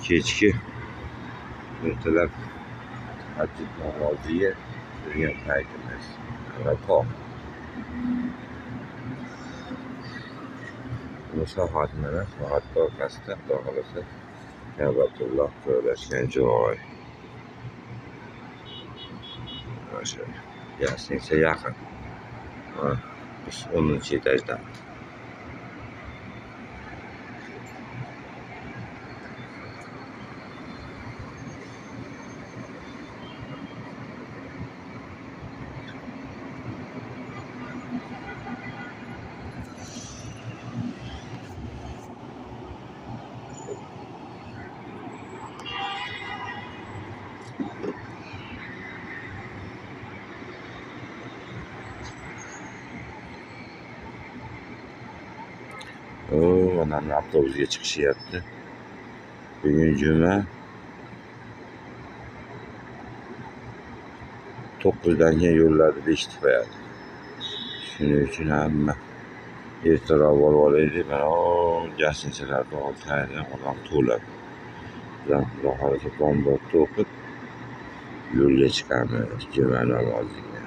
kechki ertalab tahajjud namoziga turgan paytimiz. Arafat. Soat mana soat orqasida Xudo xolasa Ka'batulloh joylashgan joy. O'sha yasinsa yaqin. Biz 10-etajdan. Mana avtobusga chiqishyapti. Bugun juma. 9dan keyin yo'llarni bekitib qo'yadi. Shuning uchun hamma ertaroq borib olaylik. Mana gasinchalarda oltaydan odam to'ladi. Xudo xolasa bomdodni o'qib yo'lga chiqamiz juma namoziga.